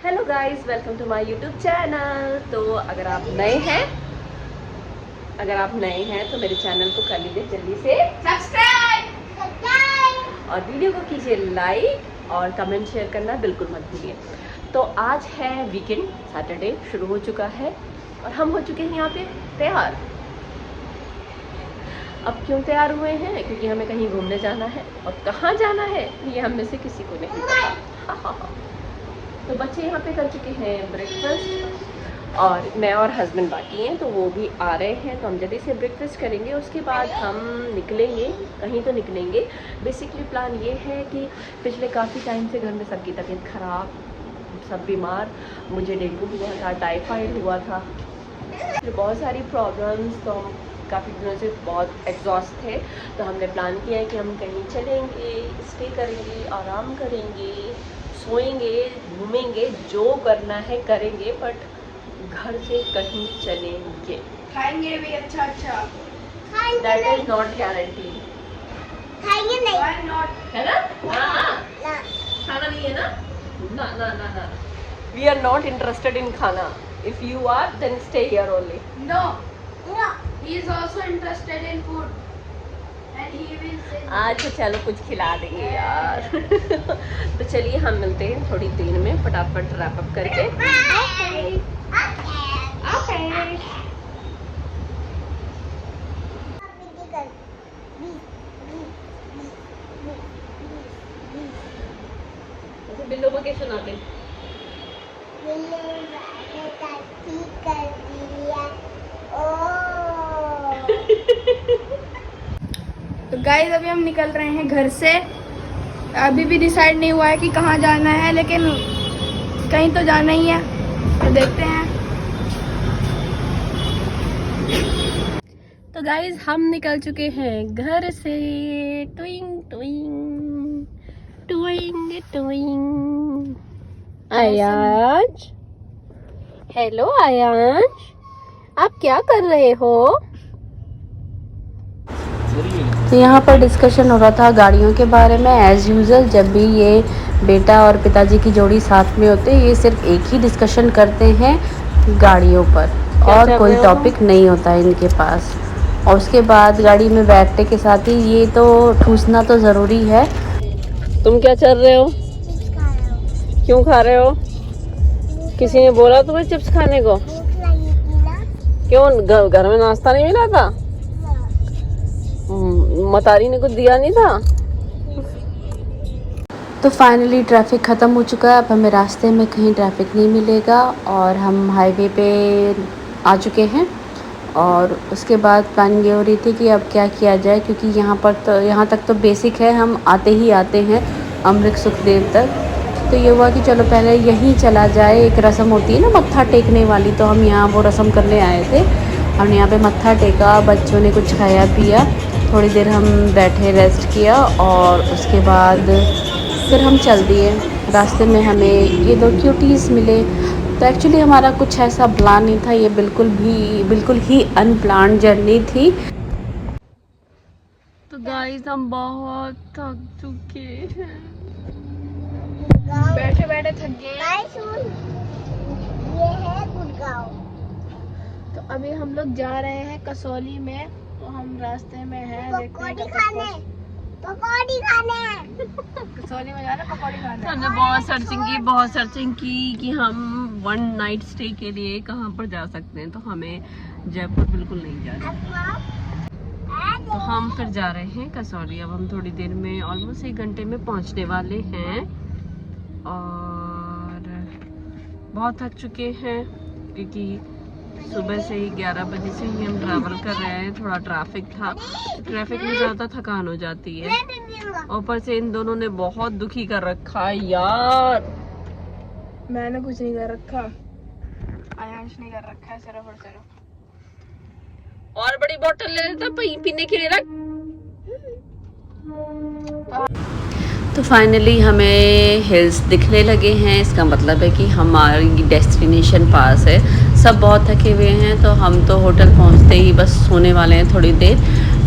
Hello guys, welcome to my YouTube channel. तो अगर आप नए हैं तो मेरे चैनल को कर लीजिए जल्दी से सब्सक्राइब और वीडियो को कीजिए लाइक और कमेंट शेयर करना बिल्कुल मत भूलिए। तो आज है वीकेंड, सैटरडे शुरू हो चुका है और हम हो चुके हैं यहाँ पे तैयार। अब क्यों तैयार हुए हैं? क्योंकि हमें कहीं घूमने जाना है और कहाँ जाना है ये हम में से किसी को नहीं पता। तो बच्चे यहाँ पे कर चुके हैं ब्रेकफास्ट और मैं और हस्बैंड बाकी हैं, तो वो भी आ रहे हैं। तो हम जल्दी से ब्रेकफास्ट करेंगे, उसके बाद हम निकलेंगे, कहीं तो निकलेंगे। बेसिकली प्लान ये है कि पिछले काफ़ी टाइम से घर में सबकी तबीयत ख़राब, सब बीमार। मुझे डेंगू हुआ था, टाइफाइड हुआ था, बहुत सारी प्रॉब्लम्स। तो हम काफ़ी दिनों से बहुत एग्जॉस्ट थे। तो हमने प्लान किया है कि हम कहीं चलेंगे, स्टे करेंगे, आराम करेंगे, सोएंगे, घूमेंगे, जो करना है करेंगे, बट घर से कहीं चलेंगे, खाएंगे भी अच्छा। That is not guarantee. खाएंगे नहीं। Why not? है ना? हाँ, खाना नहीं है ना? ना we are not interested in खाना। If you are then stay here only. No. He is also interested in food. And he will say. आज तो चलो कुछ खिला देंगे यार। तो चलिए हम मिलते हैं थोड़ी देर में, फटाफट रैप अप करके। बिल्लो लोकेशन आ गई। तो गाइस अभी हम निकल रहे हैं घर से। अभी भी डिसाइड नहीं हुआ है कि कहाँ जाना है, लेकिन कहीं तो जाना ही है, तो देखते हैं। तो गाइज हम निकल चुके हैं घर से। टुइंग टुइंग टुइंग टुइंग। आयांश, हेलो आयांश, आप क्या कर रहे हो? तो यहाँ पर डिस्कशन हो रहा था गाड़ियों के बारे में। एज़ यूज़ुअल जब भी ये बेटा और पिताजी की जोड़ी साथ में होते हैं, ये सिर्फ एक ही डिस्कशन करते हैं गाड़ियों पर, और कोई टॉपिक नहीं होता है इनके पास। और उसके बाद गाड़ी में बैठने के साथ ही ये तो ठूसना तो ज़रूरी है। तुम क्या चल रहे हो? क्यों खा रहे हो? किसी ने बोला तुम्हें चिप्स खाने को? क्यों, घर में नाश्ता नहीं मिला था? मतारी ने कुछ दिया नहीं था? तो फाइनली ट्रैफिक ख़त्म हो चुका है। अब हमें रास्ते में कहीं ट्रैफिक नहीं मिलेगा और हम हाईवे पे आ चुके हैं। और उसके बाद प्लानिंग ये हो रही थी कि अब क्या किया जाए, क्योंकि यहाँ तक तो बेसिक है, हम आते ही आते हैं अमृत सुखदेव तक। तो ये हुआ कि चलो पहले यहीं चला जाए। एक रस्म होती है ना मत्था टेकने वाली, तो हम यहाँ वो रस्म करने आए थे। हमने यहाँ पे मत्था टेका, बच्चों ने कुछ खाया पिया, थोड़ी देर हम बैठे रेस्ट किया और उसके बाद फिर हम चल दिए। रास्ते में हमें ये दो क्यूटीज़ मिले। तो एक्चुअली हमारा कुछ ऐसा प्लान नहीं था, ये बिल्कुल ही अनप्लान्ड जर्नी थी। तो गाइस हम बहुत थक चुके हैं, बैठे बैठे थक गए। ये है गुड़गांव। तो अभी हम लोग जा रहे हैं कसौली में। तो हम रास्ते में हैं, देखते हैं कब तक पकौड़ी खाने कसौली में जा रहे हैं पकौड़ी खाने। हमने बहुत सर्चिंग की कि हम 1 नाइट स्टे के लिए कहाँ पर जा सकते हैं। तो हमें जयपुर बिल्कुल नहीं जाना, तो हम फिर जा रहे हैं कसौली। अब हम थोड़ी देर में, ऑलमोस्ट 1 घंटे में पहुँचने वाले हैं और बहुत थक चुके हैं, क्योंकि सुबह से ही 11 बजे से ही हम ट्रैवल कर रहे हैं। थोड़ा ट्रैफिक था, ट्रैफिक में ज़्यादा थकान हो जाती है। ऊपर से इन दोनों ने बहुत दुखी कर रखा है यार। मैंने कुछ नहीं कर रखा, आयांश ने कर रखा है सिर्फ और सिर्फ। और बड़ी बोतल ले लेता पीने के लिए रख। तो फाइनली हमें हिल्स दिखने लगे हैं। इसका मतलब है कि हमारी डेस्टिनेशन पास है। सब बहुत थके हुए हैं, तो हम तो होटल पहुंचते ही बस सोने वाले हैं थोड़ी देर,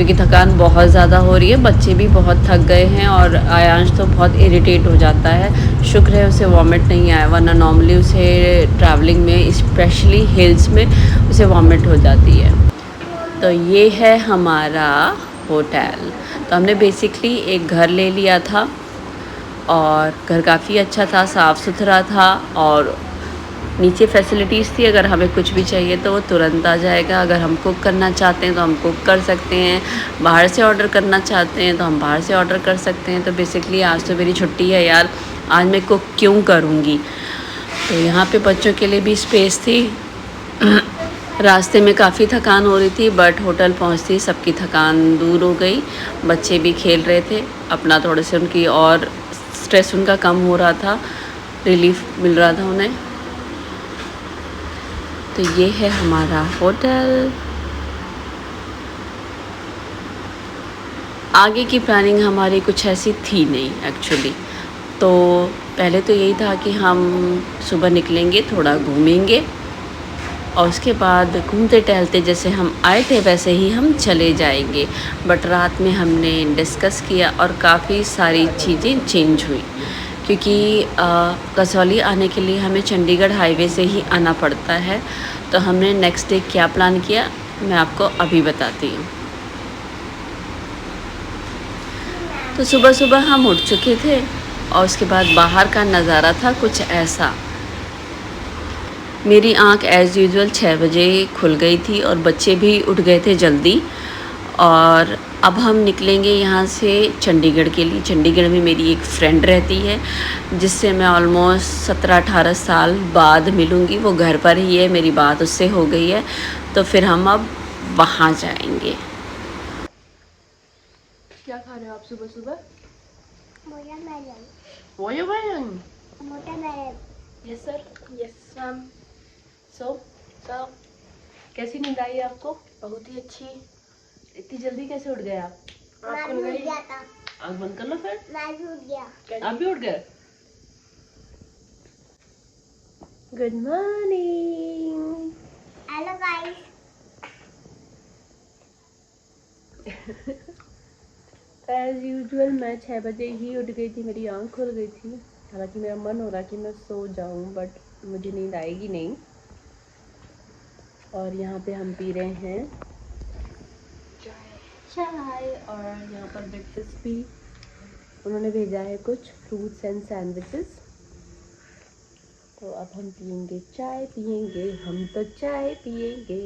क्योंकि थकान बहुत ज़्यादा हो रही है, बच्चे भी बहुत थक गए हैं और आयांश तो बहुत इरिटेट हो जाता है। शुक्र है उसे वॉमिट नहीं आया, वरना नॉर्मली उसे ट्रैवलिंग में स्पेशली हिल्स में उसे वॉमिट हो जाती है। तो ये है हमारा होटल। तो हमने बेसिकली एक घर ले लिया था और घर काफ़ी अच्छा था, साफ़ सुथरा था और नीचे फैसिलिटीज़ थी। अगर हमें कुछ भी चाहिए तो वो तुरंत आ जाएगा। अगर हम कुक करना चाहते हैं तो हम कुक कर सकते हैं, बाहर से ऑर्डर करना चाहते हैं तो हम बाहर से ऑर्डर कर सकते हैं। तो बेसिकली आज तो मेरी छुट्टी है यार, आज मैं कुक क्यों करूँगी। तो यहाँ पे बच्चों के लिए भी स्पेस थी। रास्ते में काफ़ी थकान हो रही थी, बट होटल पहुँचती सबकी थकान दूर हो गई। बच्चे भी खेल रहे थे अपना, थोड़े से उनकी और स्ट्रेस उनका कम हो रहा था, रिलीफ मिल रहा था उन्हें। तो ये है हमारा होटल। आगे की प्लानिंग हमारी कुछ ऐसी थी नहीं एक्चुअली। तो पहले तो यही था कि हम सुबह निकलेंगे, थोड़ा घूमेंगे और उसके बाद घूमते टहलते जैसे हम आए थे वैसे ही हम चले जाएंगे। बट रात में हमने डिस्कस किया और काफ़ी सारी चीज़ें चेंज हुई, क्योंकि कसौली आने के लिए हमें चंडीगढ़ हाईवे से ही आना पड़ता है। तो हमने नेक्स्ट डे क्या प्लान किया मैं आपको अभी बताती हूँ। तो सुबह सुबह हम उठ चुके थे और उसके बाद बाहर का नज़ारा था कुछ ऐसा। मेरी आंख एज़ यूजुअल 6 बजे खुल गई थी और बच्चे भी उठ गए थे जल्दी। और अब हम निकलेंगे यहाँ से चंडीगढ़ के लिए। चंडीगढ़ में मेरी एक फ्रेंड रहती है जिससे मैं ऑलमोस्ट 17-18 साल बाद मिलूँगी। वो घर पर ही है, मेरी बात उससे हो गई है। तो फिर हम अब वहाँ जाएंगे। क्या खा रहे हो आप सुबह सुबह? मोटा watermelon. Yes sir, yes ma'am. So कैसी नींद आई आपको? बहुत ही अच्छी। इतनी जल्दी कैसे उठ गए आप? मैं भी उठ गया था। आँख बंद कर लो फिर। मैं भी उठ गया। आप भी उठ गए? Good morning. Hello guys. As usual मैं 6 बजे ही उठ गई थी, मेरी आँख खुल गई थी। हालांकि मेरा मन हो रहा कि मैं सो जाऊं, बट मुझे नींद आएगी नहीं। और यहाँ पे हम पी रहे हैं चाय और यहाँ पर ब्रेकफास्ट भी उन्होंने भेजा है, कुछ फ्रूट्स एंड सैंडविचेस। तो अब हम पियेंगे चाय, पियेंगे हम तो चाय पियेंगे।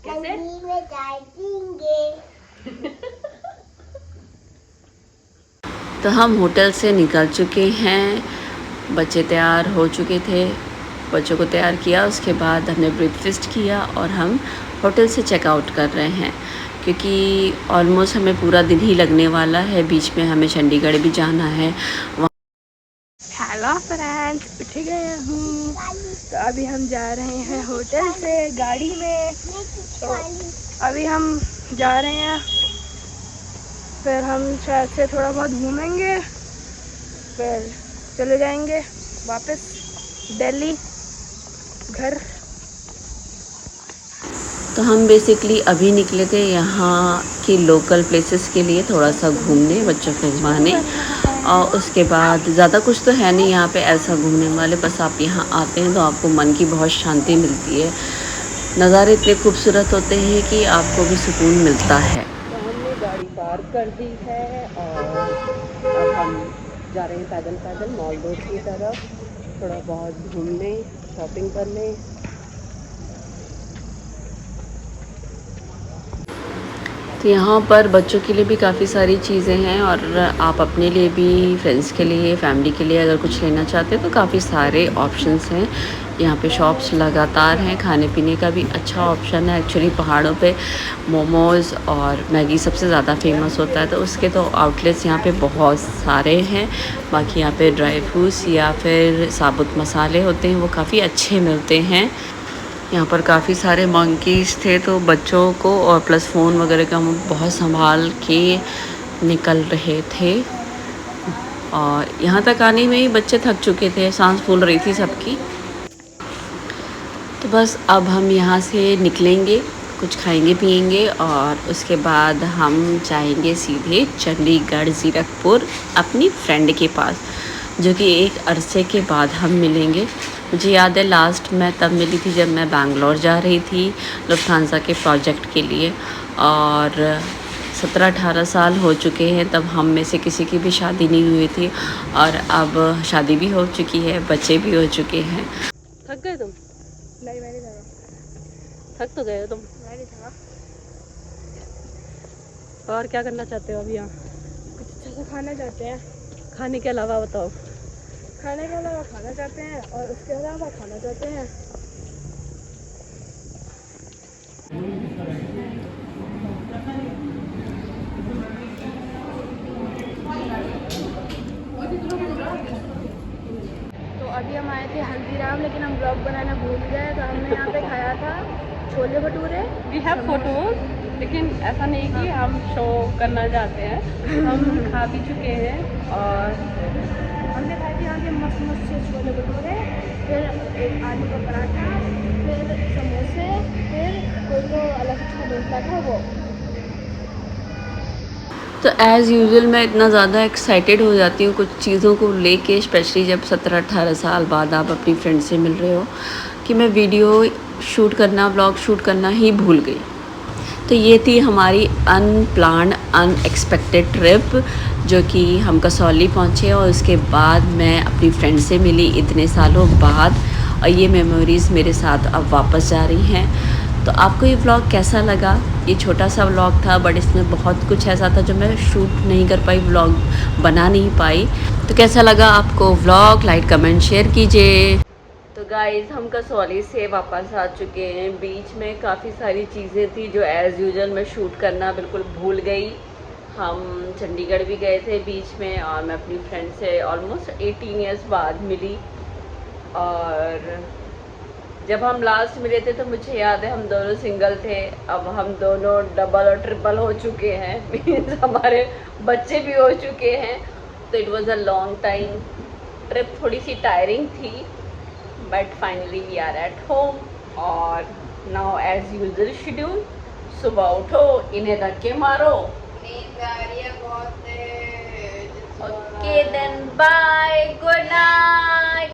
कैसे? ठंडी में चाय पीएंगे। तो हम होटल से निकल चुके हैं, बच्चे तैयार हो चुके थे, बच्चों को तैयार किया। उसके बाद हमने ब्रेकफास्ट किया और हम होटल से चेकआउट कर रहे हैं, क्योंकि ऑलमोस्ट हमें पूरा दिन ही लगने वाला है। बीच में हमें चंडीगढ़ भी जाना है। हेलो फ्रेंड्स, उठ गए हूँ। तो अभी हम जा रहे हैं होटल से गाड़ी में। तो अभी हम जा रहे हैं, फिर हम शायद से थोड़ा बहुत घूमेंगे, फिर चले जाएंगे वापस दिल्ली घर। तो हम बेसिकली अभी निकले थे यहाँ की लोकल प्लेसेस के लिए, थोड़ा सा घूमने, बच्चों को घुमाने। और उसके बाद ज़्यादा कुछ तो है नहीं यहाँ पे ऐसा घूमने वाले। बस आप यहाँ आते हैं तो आपको मन की बहुत शांति मिलती है। नज़ारे इतने खूबसूरत होते हैं कि आपको भी सुकून मिलता है। तो हमने गाड़ी पार्क कर दी है और अब हम जा रहे हैं पैदल पैदल मॉल रोड की तरफ, थोड़ा बहुत घूमने, शॉपिंग करने। तो यहाँ पर बच्चों के लिए भी काफ़ी सारी चीज़ें हैं और आप अपने लिए भी, फ्रेंड्स के लिए, फैमिली के लिए अगर कुछ लेना चाहते हैं तो काफ़ी सारे ऑप्शंस हैं। यहाँ पे शॉप्स लगातार हैं, खाने पीने का भी अच्छा ऑप्शन है। एक्चुअली पहाड़ों पे मोमोज़ और मैगी सबसे ज़्यादा फेमस होता है, तो उसके तो आउटलेट्स यहाँ पे बहुत सारे हैं। बाकी यहाँ पे ड्राई फ्रूट्स या फिर साबुत मसाले होते हैं, वो काफ़ी अच्छे मिलते हैं। यहाँ पर काफ़ी सारे मंकीज़ थे, तो बच्चों को और प्लस फ़ोन वगैरह का हम बहुत संभाल के निकल रहे थे। और यहाँ तक आने में ही बच्चे थक चुके थे, सांस फूल रही थी सबकी। तो बस अब हम यहाँ से निकलेंगे कुछ खाएंगे पिएंगे और उसके बाद हम जाएंगे सीधे चंडीगढ़ ज़ीरकपुर अपनी फ्रेंड के पास, जो कि एक अरसे के बाद हम मिलेंगे। मुझे याद है लास्ट मैं तब मिली थी जब मैं बैंगलोर जा रही थी लुफ्थांसा के प्रोजेक्ट के लिए, और 17-18 साल हो चुके हैं तब हम में से किसी की भी शादी नहीं हुई थी, और अब शादी भी हो चुकी है, बच्चे भी हो चुके हैं। थक गए तुम? नहीं, मैं नहीं था। थक तो गए हो तुम। मैं नहीं था। और क्या करना चाहते हो अब यहाँ? कुछ अच्छा सा खाना चाहते हैं। खाने के अलावा बताओ। खाने के अलावा खाना चाहते हैं और उसके अलावा खाना चाहते हैं। तो अभी हम आए थे हल्दीराम, लेकिन हम ब्लॉग बनाना भूल गए, तो हमने यहाँ पे खाया था chole bhature. We have photos, लेकिन ऐसा नहीं कि हम शो करना चाहते हैं। हम खा भी चुके हैं और हमने खाए थे यहाँ के मस्त मस्त से छोले भटूरे, फिर एक आलू का पराठा, फिर समोसे, फिर कोई तो अलग अच्छा डोसा था वो। तो एज़ यूजुअल मैं इतना ज़्यादा एक्साइटेड हो जाती हूँ कुछ चीज़ों को लेके, स्पेशली जब 17-18 साल बाद आप अपनी फ्रेंड से मिल रहे हो, कि मैं वीडियो शूट करना, व्लॉग शूट करना ही भूल गई। तो ये थी हमारी अनप्लान्ड अनएक्सपेक्टेड ट्रिप, जो कि हम कसौली पहुँचे और उसके बाद मैं अपनी फ्रेंड से मिली इतने सालों बाद, और ये मेमोरीज़ मेरे साथ अब वापस जा रही हैं। तो आपको ये व्लॉग कैसा लगा? ये छोटा सा व्लॉग था, बट इसमें बहुत कुछ ऐसा था जो मैं शूट नहीं कर पाई, व्लॉग बना नहीं पाई। तो कैसा लगा आपको व्लॉग? लाइक कमेंट शेयर कीजिए। तो गाइज़ हम कसौली से वापस आ चुके हैं। बीच में काफ़ी सारी चीज़ें थी जो एज़ यूजुअल मैं शूट करना बिल्कुल भूल गई। हम चंडीगढ़ भी गए थे बीच में, और मैं अपनी फ्रेंड से ऑलमोस्ट 18 ईयर्स बाद मिली। और जब हम लास्ट मिले थे तो मुझे याद है हम दोनों सिंगल थे, अब हम दोनों डबल और ट्रिपल हो चुके हैं। मीन्स हमारे बच्चे भी हो चुके हैं। तो it was a long time trip, थोड़ी सी टायरिंग थी, but finally we are at home. और नाउ एज यूजुअल शेड्यूल, सुबह उठो, इन्हें धक्के मारो, okay then bye, good night.